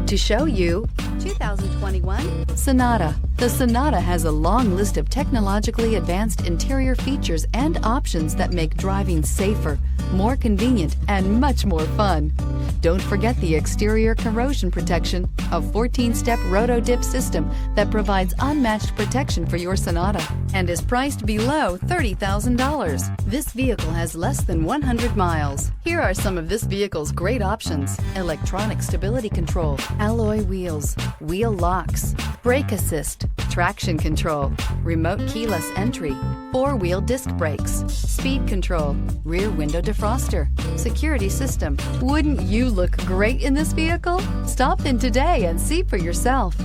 to show you 2021 Sonata. The Sonata has a long list of technologically advanced interior features and options that make driving safer, more convenient, and much more fun. Don't forget the exterior corrosion protection, a 14-step roto-dip system that provides unmatched protection for your Sonata and is priced below $30,000. This vehicle has less than 100 miles. Here are some of this vehicle's great options: electronic stability control, alloy wheels, wheel locks, brake assist, traction control, remote keyless entry, four-wheel disc brakes, speed control, rear window defroster, security system. Wouldn't you look great in this vehicle? Stop in today and see for yourself.